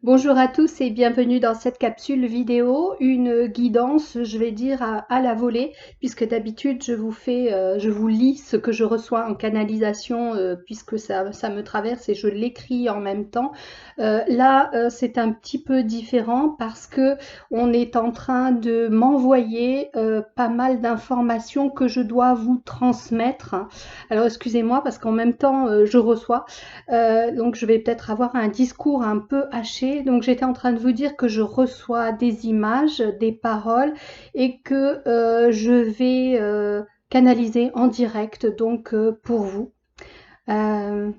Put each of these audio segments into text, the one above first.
Bonjour à tous et bienvenue dans cette capsule vidéo, une guidance, je vais dire à la volée, puisque d'habitude je vous lis ce que je reçois en canalisation, puisque ça me traverse et je l'écris en même temps. Là, c'est un petit peu différent parce que on est en train de m'envoyer pas mal d'informations que je dois vous transmettre. Alors excusez-moi parce qu'en même temps je reçois. Donc je vais peut-être avoir un discours un peu haché. Donc j'étais en train de vous dire que je reçois des images, des paroles et que je vais canaliser en direct donc pour vous. Euh,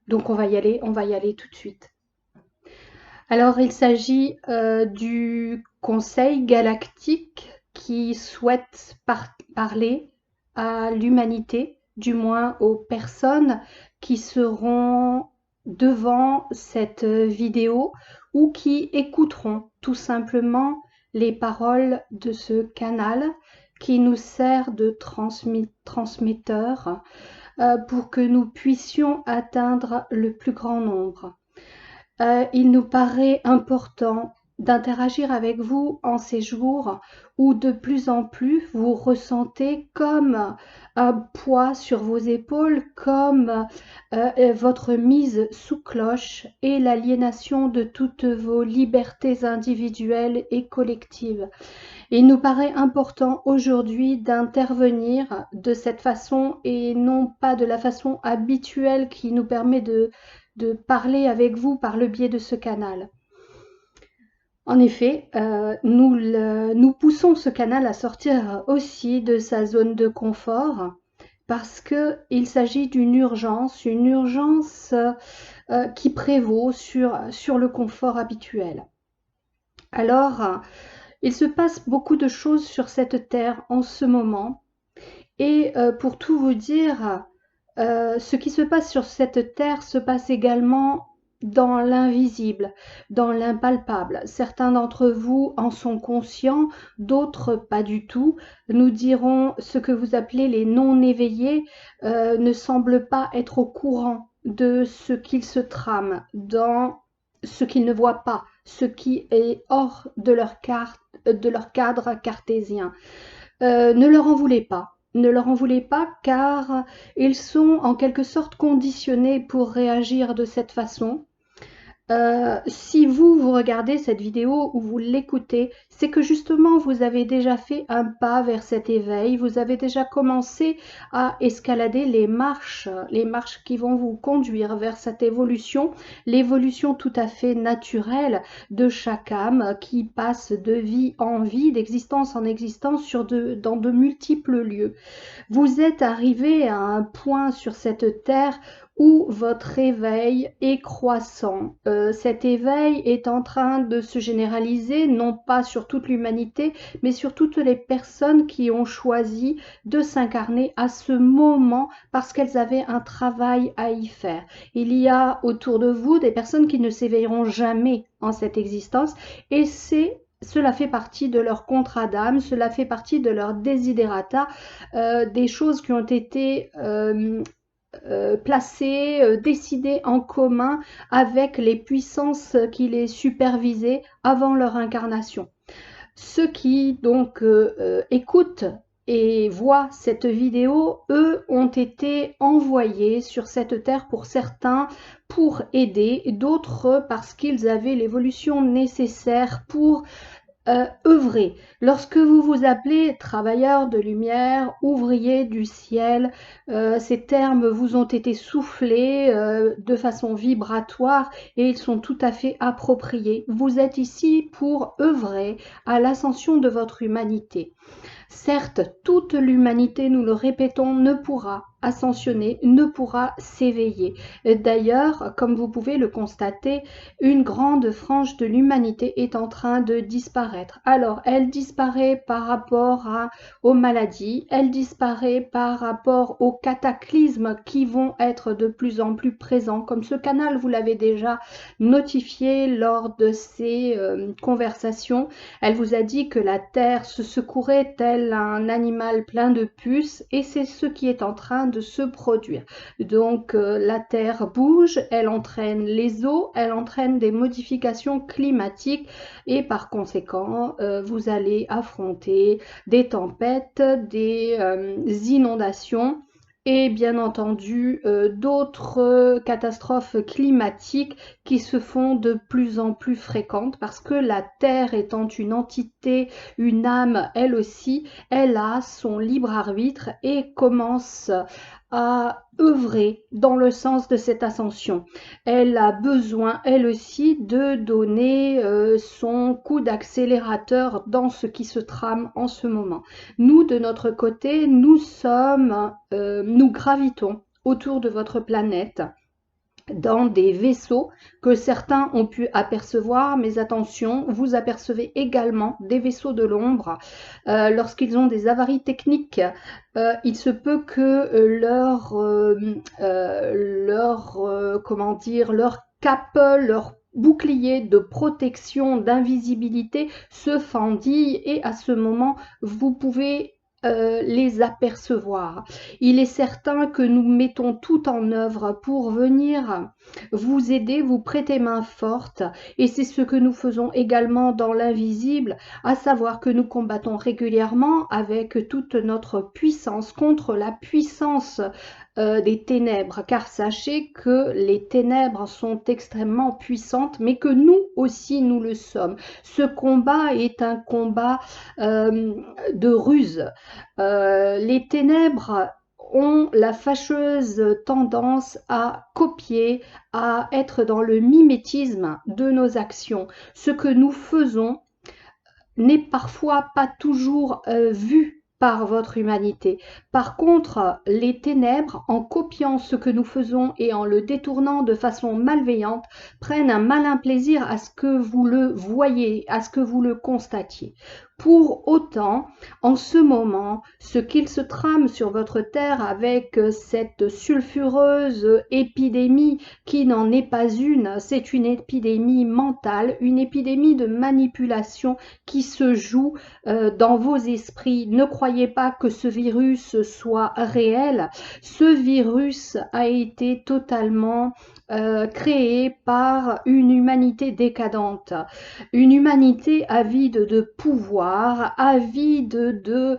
donc on va y aller tout de suite. Alors il s'agit du Conseil galactique qui souhaite parler à l'humanité, du moins aux personnes qui seront devant cette vidéo ou qui écouteront tout simplement les paroles de ce canal qui nous sert de transmetteur pour que nous puissions atteindre le plus grand nombre. Il nous paraît important d'interagir avec vous en ces jours où de plus en plus vous ressentez comme un poids sur vos épaules, comme votre mise sous cloche et l'aliénation de toutes vos libertés individuelles et collectives. Il nous paraît important aujourd'hui d'intervenir de cette façon et non pas de la façon habituelle qui nous permet de parler avec vous par le biais de ce canal. En effet, nous poussons ce canal à sortir aussi de sa zone de confort parce qu'il s'agit d'une urgence qui prévaut sur le confort habituel. Alors, il se passe beaucoup de choses sur cette terre en ce moment. Et pour tout vous dire, ce qui se passe sur cette terre se passe également dans l'invisible, dans l'impalpable. Certains d'entre vous en sont conscients, d'autres pas du tout. Nous dirons ce que vous appelez les non-éveillés ne semblent pas être au courant de ce qu'il se trame, dans ce qu'ils ne voient pas, ce qui est hors de de leur cadre cartésien. Ne leur en voulez pas. Ne leur en voulez pas car ils sont en quelque sorte conditionnés pour réagir de cette façon. Si vous regardez cette vidéo ou vous l'écoutez, c'est que justement vous avez déjà fait un pas vers cet éveil, vous avez déjà commencé à escalader les marches qui vont vous conduire vers cette évolution, l'évolution tout à fait naturelle de chaque âme qui passe de vie en vie, d'existence en existence dans de multiples lieux. Vous êtes arrivé à un point sur cette terre où votre éveil est croissant. Cet éveil est en train de se généraliser, non pas sur toute l'humanité, mais sur toutes les personnes qui ont choisi de s'incarner à ce moment parce qu'elles avaient un travail à y faire. Il y a autour de vous des personnes qui ne s'éveilleront jamais en cette existence et cela fait partie de leur contrat d'âme, cela fait partie de leur desiderata, des choses qui ont été placées, décidées en commun avec les puissances qui les supervisaient avant leur incarnation. Ceux qui donc écoutent et voient cette vidéo, eux, ont été envoyés sur cette terre pour certains pour aider, d'autres parce qu'ils avaient l'évolution nécessaire pour œuvrer. Lorsque vous vous appelez travailleur de lumière, ouvrier du ciel, ces termes vous ont été soufflés de façon vibratoire et ils sont tout à fait appropriés. Vous êtes ici pour œuvrer à l'ascension de votre humanité. Certes, toute l'humanité, nous le répétons, ne pourra ascensionner, ne pourra s'éveiller. D'ailleurs, comme vous pouvez le constater, une grande frange de l'humanité est en train de disparaître. Alors, elle disparaît par rapport aux maladies, elle disparaît par rapport aux cataclysmes qui vont être de plus en plus présents. Comme ce canal, vous l'avez déjà notifié lors de ces conversations, elle vous a dit que la Terre se secourait telle tel un animal plein de puces et c'est ce qui est en train de se produire. Donc la Terre bouge, elle entraîne les eaux, elle entraîne des modifications climatiques et par conséquent, vous allez affronter des tempêtes, des inondations et bien entendu d'autres catastrophes climatiques qui se font de plus en plus fréquentes parce que la Terre étant une entité, une âme, elle aussi, elle a son libre arbitre et commence à œuvrer dans le sens de cette ascension. Elle a besoin, elle aussi, de donner son coup d'accélérateur dans ce qui se trame en ce moment. Nous, de notre côté, nous gravitons autour de votre planète dans des vaisseaux que certains ont pu apercevoir, mais attention, vous apercevez également des vaisseaux de l'ombre. Lorsqu'ils ont des avaries techniques, il se peut que comment dire, leur cape, leur bouclier de protection, d'invisibilité se fendille et à ce moment, vous pouvez les apercevoir. Il est certain que nous mettons tout en œuvre pour venir vous aider, vous prêter main forte et c'est ce que nous faisons également dans l'invisible, à savoir que nous combattons régulièrement avec toute notre puissance contre la puissance des ténèbres, car sachez que les ténèbres sont extrêmement puissantes, mais que nous aussi nous le sommes. Ce combat est un combat de ruse. Les ténèbres ont la fâcheuse tendance à copier, à être dans le mimétisme de nos actions. Ce que nous faisons n'est parfois pas toujours vu par votre humanité. Par contre, les ténèbres, en copiant ce que nous faisons et en le détournant de façon malveillante, prennent un malin plaisir à ce que vous le voyez, à ce que vous le constatiez. Pour autant, en ce moment, ce qu'il se trame sur votre terre avec cette sulfureuse épidémie qui n'en est pas une, c'est une épidémie mentale, une épidémie de manipulation qui se joue dans vos esprits. Ne croyez pas que ce virus soit réel. Ce virus a été totalement créé par une humanité décadente, une humanité avide de pouvoir, avide de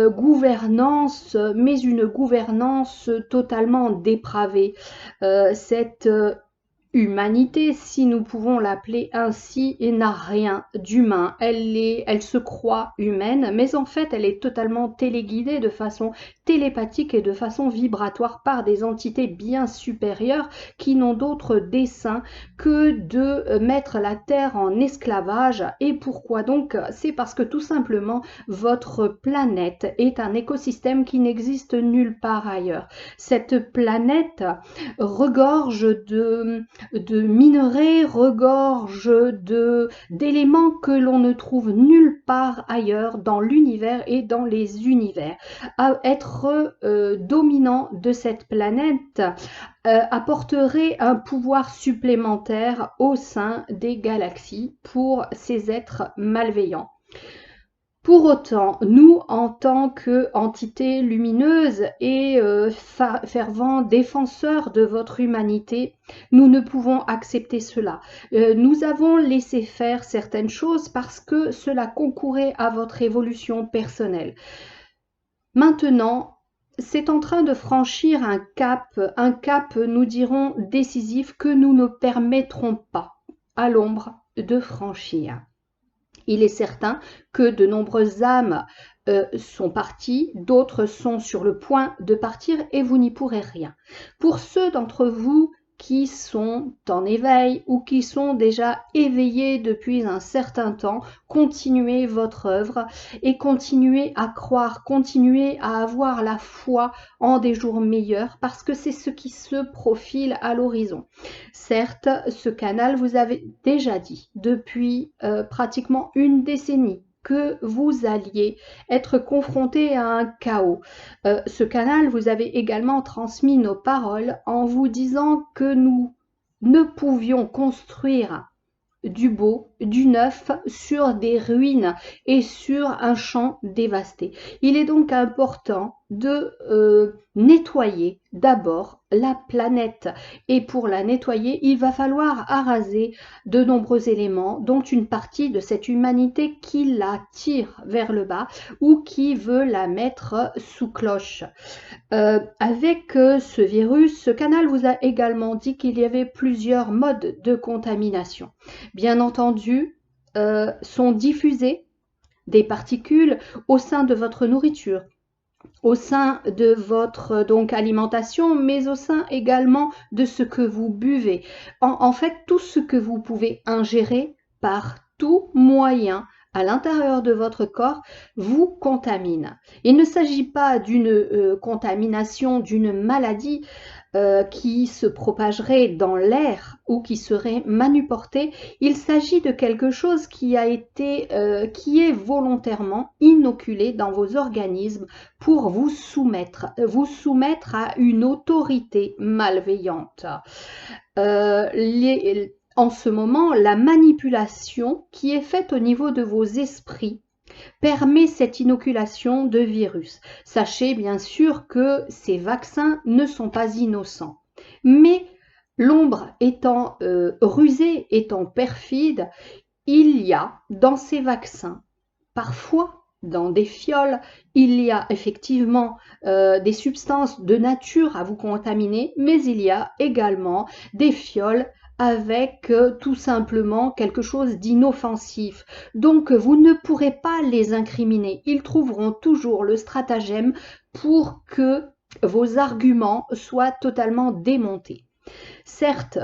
gouvernance, mais une gouvernance totalement dépravée. Cette humanité, si nous pouvons l'appeler ainsi, et n'a rien d'humain. Elle se croit humaine, mais en fait, elle est totalement téléguidée de façon télépathique et de façon vibratoire par des entités bien supérieures qui n'ont d'autre dessein que de mettre la Terre en esclavage. Et pourquoi donc? C'est parce que tout simplement, votre planète est un écosystème qui n'existe nulle part ailleurs. Cette planète regorge de minerais, regorge d'éléments que l'on ne trouve nulle part ailleurs dans l'univers et dans les univers. À être dominant de cette planète apporterait un pouvoir supplémentaire au sein des galaxies pour ces êtres malveillants. Pour autant, nous, en tant qu'entité lumineuse et fervents défenseurs de votre humanité, nous ne pouvons accepter cela. Nous avons laissé faire certaines choses parce que cela concourait à votre évolution personnelle. Maintenant, c'est en train de franchir un cap, nous dirons, décisif que nous ne permettrons pas à l'ombre de franchir. Il est certain que de nombreuses âmes sont parties, d'autres sont sur le point de partir et vous n'y pourrez rien. Pour ceux d'entre vous qui sont en éveil ou qui sont déjà éveillés depuis un certain temps, continuez votre œuvre et continuez à croire, continuez à avoir la foi en des jours meilleurs parce que c'est ce qui se profile à l'horizon. Certes, ce canal vous avez déjà dit depuis pratiquement une décennie que vous alliez être confronté à un chaos. Ce canal, vous avez également transmis nos paroles en vous disant que nous ne pouvions construire du beau, du neuf sur des ruines et sur un champ dévasté. Il est donc important de nettoyer d'abord la planète. Et pour la nettoyer, il va falloir araser de nombreux éléments, dont une partie de cette humanité qui la tire vers le bas ou qui veut la mettre sous cloche. Avec ce virus, ce canal vous a également dit qu'il y avait plusieurs modes de contamination. Bien entendu, sont diffusées des particules au sein de votre nourriture, au sein de votre donc alimentation, mais au sein également de ce que vous buvez. En fait, tout ce que vous pouvez ingérer par tout moyen à l'intérieur de votre corps vous contamine. Il ne s'agit pas d'une contamination, d'une maladie qui se propagerait dans l'air ou qui serait manuportée. Il s'agit de quelque chose qui est volontairement inoculé dans vos organismes pour vous soumettre à une autorité malveillante. En ce moment, la manipulation qui est faite au niveau de vos esprits permet cette inoculation de virus. Sachez bien sûr que ces vaccins ne sont pas innocents. Mais l'ombre étant rusée, étant perfide, il y a dans ces vaccins, parfois dans des fioles, il y a effectivement des substances de nature à vous contaminer, mais il y a également des fioles avec tout simplement quelque chose d'inoffensif. Donc vous ne pourrez pas les incriminer. Ils trouveront toujours le stratagème pour que vos arguments soient totalement démontés. Certes,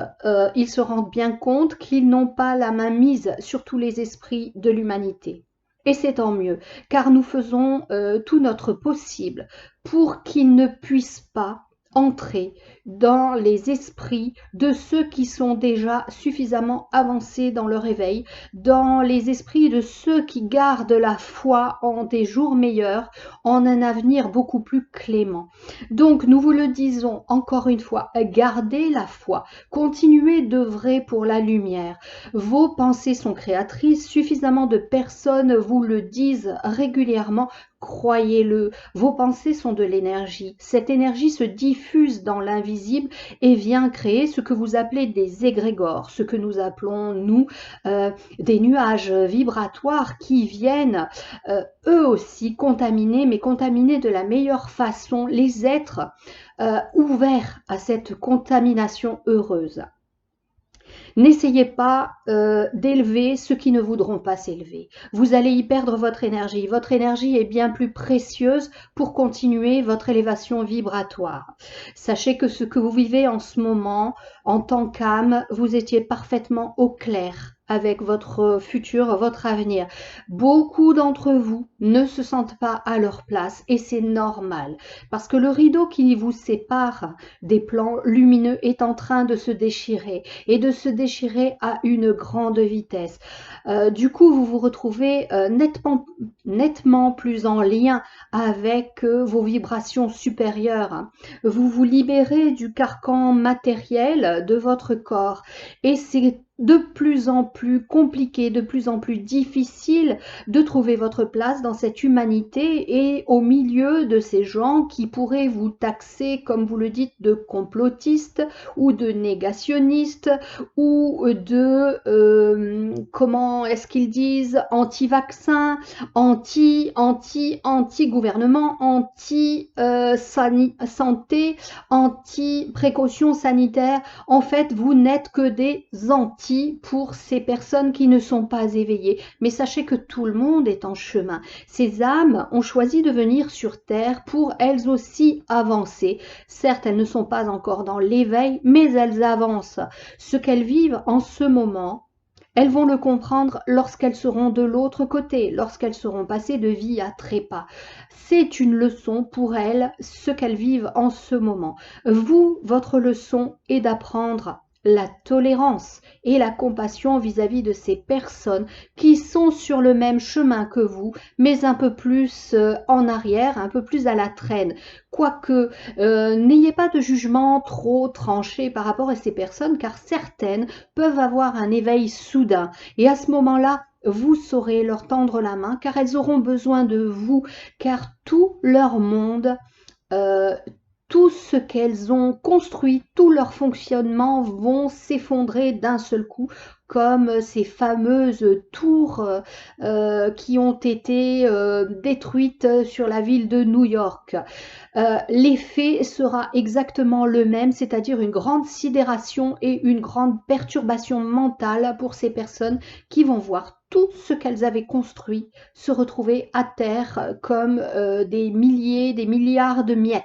ils se rendent bien compte qu'ils n'ont pas la main mise sur tous les esprits de l'humanité. Et c'est tant mieux, car nous faisons tout notre possible pour qu'ils ne puissent pas entrer dans les esprits de ceux qui sont déjà suffisamment avancés dans leur éveil, dans les esprits de ceux qui gardent la foi en des jours meilleurs, en un avenir beaucoup plus clément. Donc nous vous le disons encore une fois, gardez la foi, continuez d'œuvrer pour la lumière. Vos pensées sont créatrices, suffisamment de personnes vous le disent régulièrement. Croyez-le, vos pensées sont de l'énergie. Cette énergie se diffuse dans l'invisible et vient créer ce que vous appelez des égrégores, ce que nous appelons, nous, des nuages vibratoires qui viennent eux aussi contaminés, mais contaminés de la meilleure façon, les êtres ouverts à cette contamination heureuse. N'essayez pas d'élever ceux qui ne voudront pas s'élever. Vous allez y perdre votre énergie. Votre énergie est bien plus précieuse pour continuer votre élévation vibratoire. Sachez que ce que vous vivez en ce moment, en tant qu'âme, vous étiez parfaitement au clair avec votre futur, votre avenir. Beaucoup d'entre vous ne se sentent pas à leur place et c'est normal parce que le rideau qui vous sépare des plans lumineux est en train de se déchirer et de se déchirer à une grande vitesse. Du coup, vous vous retrouvez nettement plus en lien avec vos vibrations supérieures. Vous vous libérez du carcan matériel de votre corps et c'est de plus en plus compliqué, de plus en plus difficile de trouver votre place dans cette humanité et au milieu de ces gens qui pourraient vous taxer, comme vous le dites, de complotistes ou de négationnistes ou de, comment est-ce qu'ils disent, anti-vaccins, anti-gouvernement, anti-santé, anti-précautions sanitaires. En fait, vous n'êtes que des anti pour ces personnes qui ne sont pas éveillées. Mais sachez que tout le monde est en chemin. Ces âmes ont choisi de venir sur Terre pour elles aussi avancer. Certes, elles ne sont pas encore dans l'éveil, mais elles avancent. Ce qu'elles vivent en ce moment, elles vont le comprendre lorsqu'elles seront de l'autre côté, lorsqu'elles seront passées de vie à trépas. C'est une leçon pour elles, ce qu'elles vivent en ce moment. Vous, votre leçon est d'apprendre la tolérance et la compassion vis-à-vis de ces personnes qui sont sur le même chemin que vous, mais un peu plus en arrière, un peu plus à la traîne. Quoique, n'ayez pas de jugement trop tranché par rapport à ces personnes, car certaines peuvent avoir un éveil soudain. Et à ce moment-là, vous saurez leur tendre la main, car elles auront besoin de vous, car tout leur monde, euh, tout ce qu'elles ont construit, tout leur fonctionnement vont s'effondrer d'un seul coup, comme ces fameuses tours qui ont été détruites sur la ville de New York. L'effet sera exactement le même, c'est-à-dire une grande sidération et une grande perturbation mentale pour ces personnes qui vont voir tout ce qu'elles avaient construit se retrouver à terre comme des milliers, des milliards de miettes.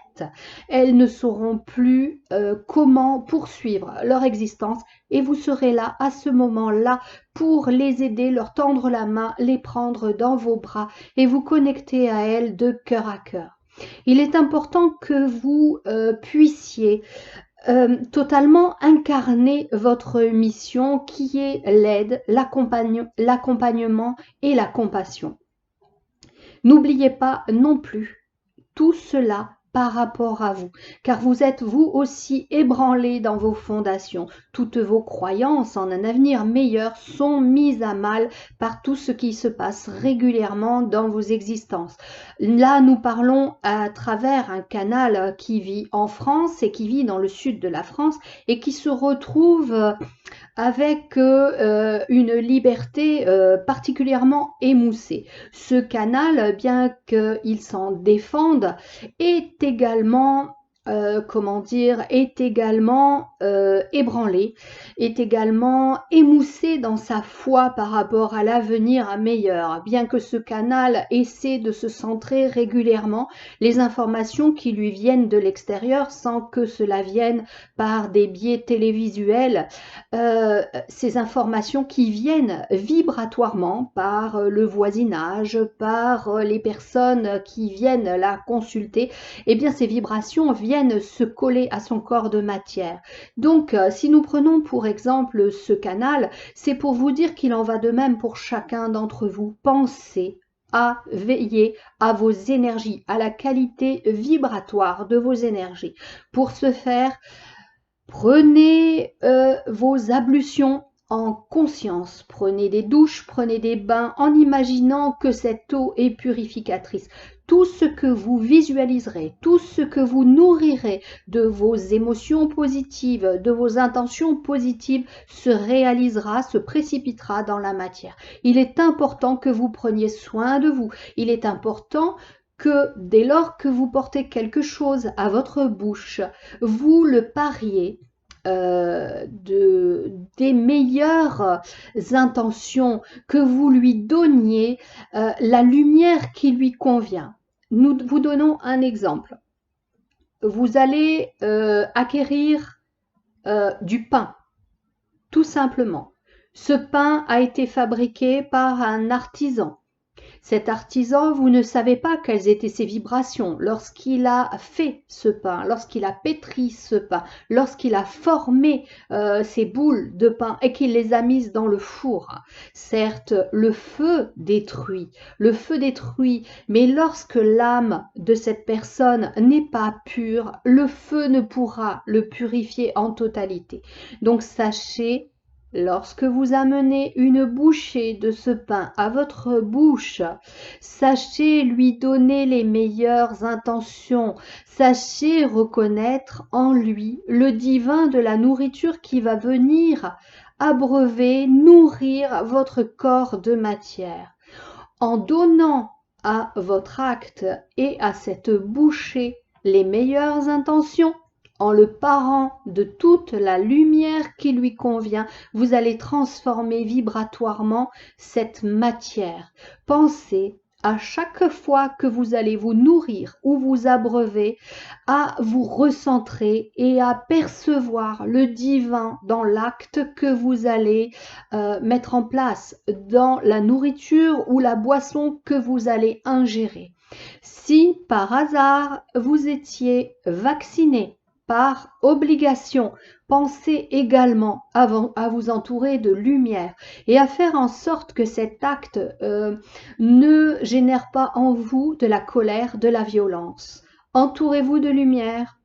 Elles ne sauront plus comment poursuivre leur existence et vous serez là à ce moment-là pour les aider, leur tendre la main, les prendre dans vos bras et vous connecter à elles de cœur à cœur. Il est important que vous puissiez totalement incarner votre mission qui est l'aide, l'accompagnement et la compassion. N'oubliez pas non plus tout cela par rapport à vous, car vous êtes vous aussi ébranlés dans vos fondations. Toutes vos croyances en un avenir meilleur sont mises à mal par tout ce qui se passe régulièrement dans vos existences. Là, nous parlons à travers un canal qui vit en France et qui vit dans le sud de la France et qui se retrouve avec une liberté particulièrement émoussée. Ce canal, bien qu'il s'en défende, est également est également ébranlé, est également émoussé dans sa foi par rapport à l'avenir meilleur. Bien que ce canal essaie de se centrer régulièrement, les informations qui lui viennent de l'extérieur, sans que cela vienne par des biais télévisuels, ces informations qui viennent vibratoirement par le voisinage, par les personnes qui viennent la consulter, eh bien ces vibrations viennent se coller à son corps de matière. Donc, si nous prenons pour exemple ce canal, c'est pour vous dire qu'il en va de même pour chacun d'entre vous. Pensez à veiller à vos énergies, à la qualité vibratoire de vos énergies. Pour ce faire, prenez vos ablutions en conscience, prenez des douches, prenez des bains en imaginant que cette eau est purificatrice. Tout ce que vous visualiserez, tout ce que vous nourrirez de vos émotions positives, de vos intentions positives se réalisera, se précipitera dans la matière. Il est important que vous preniez soin de vous. Il est important que dès lors que vous portez quelque chose à votre bouche, vous le pariez des meilleures intentions, que vous lui donniez la lumière qui lui convient. Nous vous donnons un exemple. Vous allez acquérir du pain, tout simplement. Ce pain a été fabriqué par un artisan. Cet artisan, vous ne savez pas quelles étaient ses vibrations lorsqu'il a fait ce pain, lorsqu'il a pétri ce pain, lorsqu'il a formé ces boules de pain et qu'il les a mises dans le four. Certes, le feu détruit, mais lorsque l'âme de cette personne n'est pas pure, le feu ne pourra le purifier en totalité. Donc sachez, lorsque vous amenez une bouchée de ce pain à votre bouche, sachez lui donner les meilleures intentions, sachez reconnaître en lui le divin de la nourriture qui va venir abreuver, nourrir votre corps de matière. En donnant à votre acte et à cette bouchée les meilleures intentions, en le parant de toute la lumière qui lui convient, vous allez transformer vibratoirement cette matière. Pensez à chaque fois que vous allez vous nourrir ou vous abreuver, à vous recentrer et à percevoir le divin dans l'acte que vous allez mettre en place, dans la nourriture ou la boisson que vous allez ingérer. Si par hasard vous étiez vacciné par obligation. Pensez également à vous entourer de lumière et à faire en sorte que cet acte ne génère pas en vous de la colère, de la violence. Entourez-vous de lumière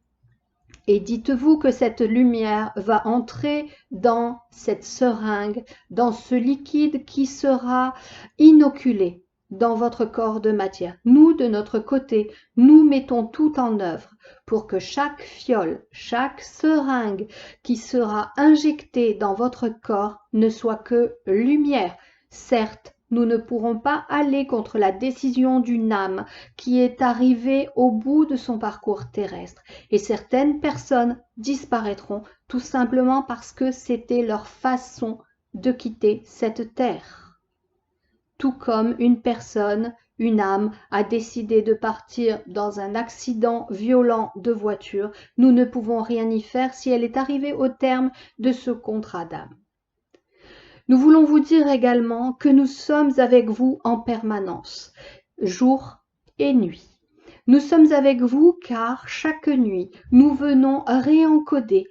et dites-vous que cette lumière va entrer dans cette seringue, dans ce liquide qui sera inoculé dans votre corps de matière. Nous, de notre côté, nous mettons tout en œuvre pour que chaque fiole, chaque seringue qui sera injectée dans votre corps ne soit que lumière. Certes, nous ne pourrons pas aller contre la décision d'une âme qui est arrivée au bout de son parcours terrestre. Et certaines personnes disparaîtront tout simplement parce que c'était leur façon de quitter cette terre. Tout comme une personne, une âme, a décidé de partir dans un accident violent de voiture, nous ne pouvons rien y faire si elle est arrivée au terme de ce contrat d'âme. Nous voulons vous dire également que nous sommes avec vous en permanence, jour et nuit. Nous sommes avec vous car chaque nuit, nous venons réencoder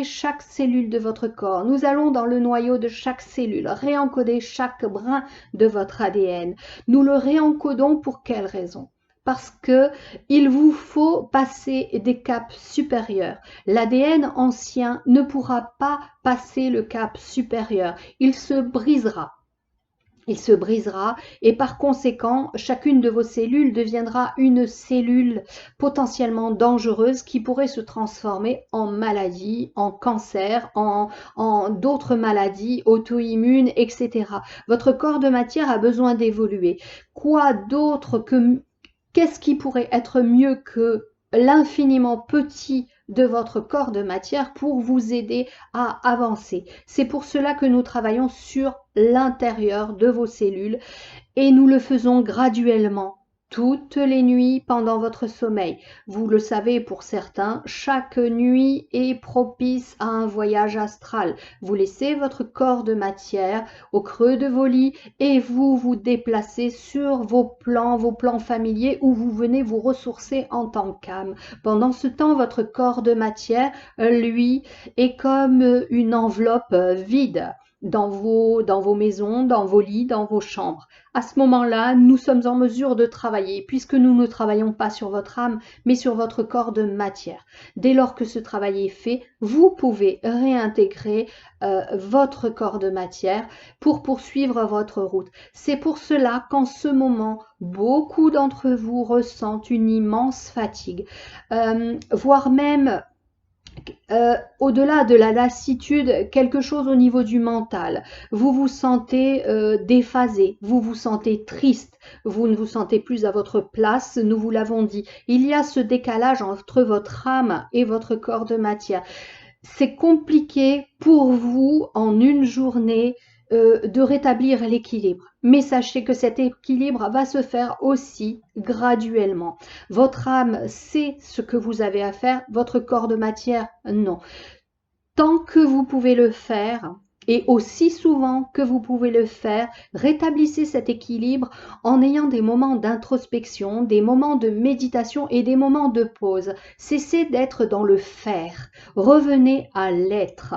chaque cellule de votre corps. Nous allons dans le noyau de chaque cellule, réencoder chaque brin de votre ADN. Nous le réencodons pour quelle raison ? Parce que il vous faut passer des caps supérieurs. L'ADN ancien ne pourra pas passer le cap supérieur. Il se brisera. Il se brisera et par conséquent, chacune de vos cellules deviendra une cellule potentiellement dangereuse qui pourrait se transformer en maladie, en cancer, en d'autres maladies auto-immunes, etc. Votre corps de matière a besoin d'évoluer. Quoi d'autre que... Qu'est-ce qui pourrait être mieux que l'infiniment petit de votre corps de matière pour vous aider à avancer? C'est pour cela que nous travaillons sur l'intérieur de vos cellules et nous le faisons graduellement. Toutes les nuits pendant votre sommeil. Vous le savez pour certains, chaque nuit est propice à un voyage astral. Vous laissez votre corps de matière au creux de vos lits et vous vous déplacez sur vos plans familiers où vous venez vous ressourcer en tant qu'âme. Pendant ce temps, votre corps de matière, lui, est comme une enveloppe vide dans vos maisons, dans vos lits, dans vos chambres. À ce moment-là, nous sommes en mesure de travailler, puisque nous ne travaillons pas sur votre âme, mais sur votre corps de matière. Dès lors que ce travail est fait, vous pouvez réintégrer votre corps de matière pour poursuivre votre route. C'est pour cela qu'en ce moment, beaucoup d'entre vous ressentent une immense fatigue, voire même au-delà de la lassitude, quelque chose au niveau du mental. Vous vous sentez déphasé, vous vous sentez triste, vous ne vous sentez plus à votre place, nous vous l'avons dit. Il y a ce décalage entre votre âme et votre corps de matière. C'est compliqué pour vous en une journée de rétablir l'équilibre. Mais sachez que cet équilibre va se faire aussi graduellement. Votre âme sait ce que vous avez à faire, votre corps de matière, non. Tant que vous pouvez le faire, et aussi souvent que vous pouvez le faire, rétablissez cet équilibre en ayant des moments d'introspection, des moments de méditation et des moments de pause. Cessez d'être dans le faire. Revenez à l'être.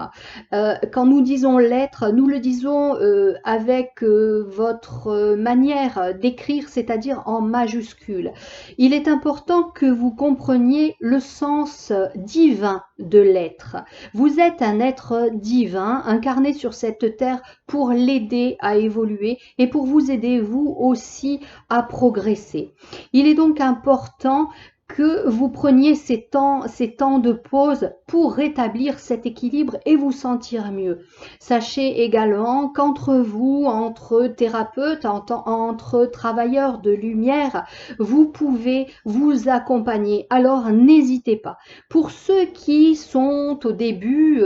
Quand nous disons l'être, nous le disons avec votre manière d'écrire, c'est-à-dire en majuscule. Il est important que vous compreniez le sens divin de l'être. Vous êtes un être divin incarné sur cette terre pour l'aider à évoluer et pour vous aider vous aussi à progresser. Il est donc important que vous preniez ces temps de pause pour rétablir cet équilibre et vous sentir mieux. Sachez également qu'entre vous, entre thérapeutes, entre travailleurs de lumière, vous pouvez vous accompagner. Alors n'hésitez pas. Pour ceux qui sont au début,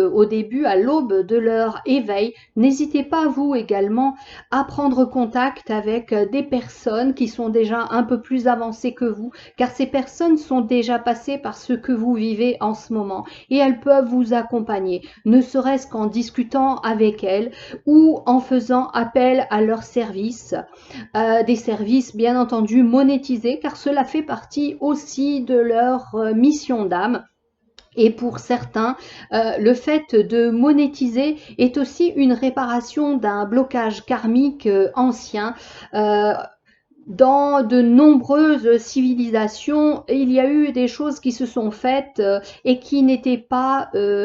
à l'aube de leur éveil, n'hésitez pas vous également à prendre contact avec des personnes qui sont déjà un peu plus avancées que vous, car ces personnes sont déjà passées par ce que vous vivez en ce moment et elles peuvent vous accompagner, ne serait-ce qu'en discutant avec elles ou en faisant appel à leurs services, des services bien entendu monétisés car cela fait partie aussi de leur mission d'âme. Et pour certains, le fait de monétiser est aussi une réparation d'un blocage karmique ancien. Dans de nombreuses civilisations, il y a eu des choses qui se sont faites et qui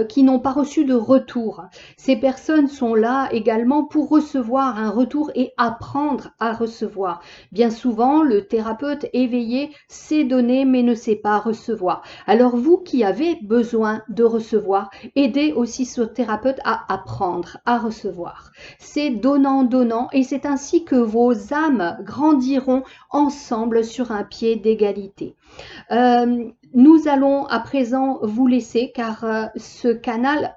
qui n'ont pas reçu de retour. Ces personnes sont là également pour recevoir un retour et apprendre à recevoir. Bien souvent, le thérapeute éveillé sait donner mais ne sait pas recevoir. Alors vous qui avez besoin de recevoir, aidez aussi ce thérapeute à apprendre à recevoir. C'est donnant-donnant et c'est ainsi que vos âmes grandiront ensemble sur un pied d'égalité. Nous allons à présent vous laisser car ce canal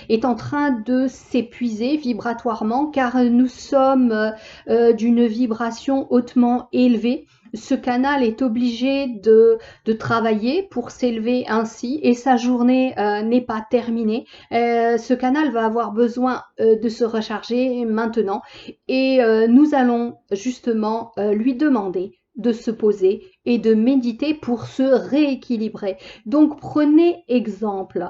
est en train de s'épuiser vibratoirement car nous sommes d'une vibration hautement élevée. Ce canal est obligé de travailler pour s'élever ainsi et sa journée n'est pas terminée. Ce canal va avoir besoin de se recharger maintenant et nous allons justement lui demander de se poser et de méditer pour se rééquilibrer. Donc prenez exemple.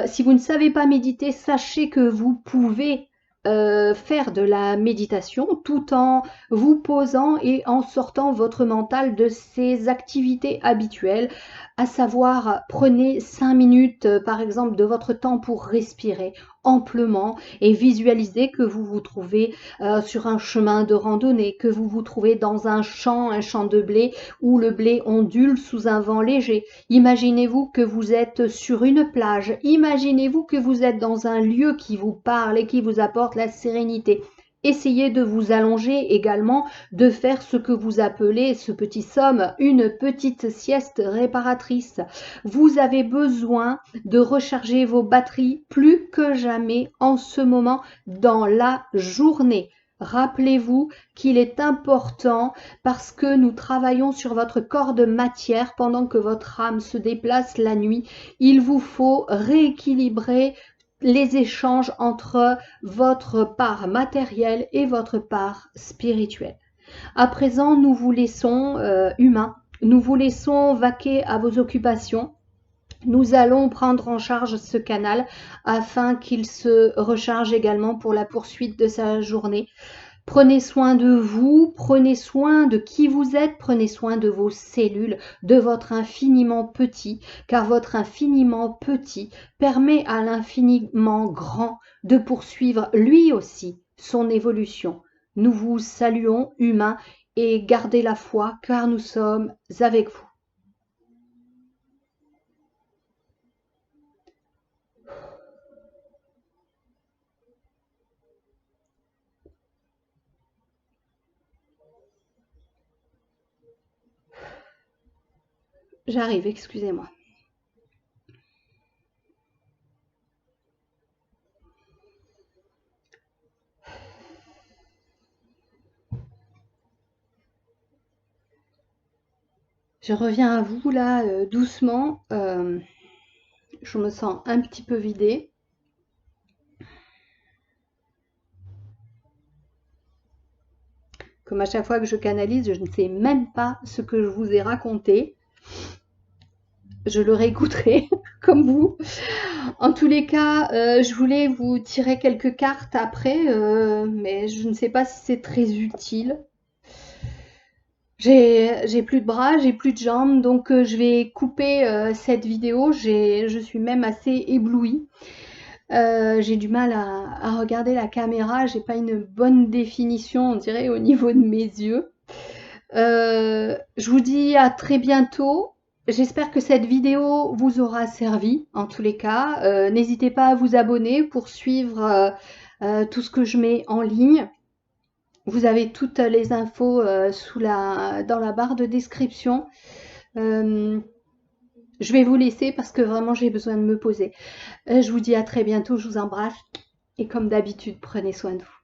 Si vous ne savez pas méditer, sachez que vous pouvez faire de la méditation tout en vous posant et en sortant votre mental de ses activités habituelles, à savoir prenez 5 minutes par exemple de votre temps pour respirer amplement et visualisez que vous vous trouvez sur un chemin de randonnée, que vous vous trouvez dans un champ de blé où le blé ondule sous un vent léger. Imaginez-vous que vous êtes sur une plage, imaginez-vous que vous êtes dans un lieu qui vous parle et qui vous apporte la sérénité. Essayez de vous allonger également, de faire ce que vous appelez, ce petit somme, une petite sieste réparatrice. Vous avez besoin de recharger vos batteries plus que jamais en ce moment dans la journée. Rappelez-vous qu'il est important parce que nous travaillons sur votre corps de matière pendant que votre âme se déplace la nuit. Il vous faut rééquilibrer les échanges entre votre part matérielle et votre part spirituelle. À présent, nous vous laissons humains, nous vous laissons vaquer à vos occupations. Nous allons prendre en charge ce canal afin qu'il se recharge également pour la poursuite de sa journée. Prenez soin de vous, prenez soin de qui vous êtes, prenez soin de vos cellules, de votre infiniment petit, car votre infiniment petit permet à l'infiniment grand de poursuivre lui aussi son évolution. Nous vous saluons, humains, et gardez la foi, car nous sommes avec vous. J'arrive, excusez-moi. Je reviens à vous là, doucement. Je me sens un petit peu vidée. Comme à chaque fois que je canalise, je ne sais même pas ce que je vous ai raconté. Je le réécouterai comme vous. En tous les cas, je voulais vous tirer quelques cartes après, mais je ne sais pas si c'est très utile. J'ai plus de bras, j'ai plus de jambes, donc je vais couper cette vidéo. Je suis même assez éblouie. J'ai du mal à regarder la caméra, j'ai pas une bonne définition, on dirait, au niveau de mes yeux. Je vous dis à très bientôt. J'espère que cette vidéo vous aura servi, en tous les cas. N'hésitez pas à vous abonner pour suivre tout ce que je mets en ligne. Vous avez toutes les infos dans la barre de description. Je vais vous laisser parce que vraiment j'ai besoin de me poser. Je vous dis à très bientôt, je vous embrasse et comme d'habitude, prenez soin de vous.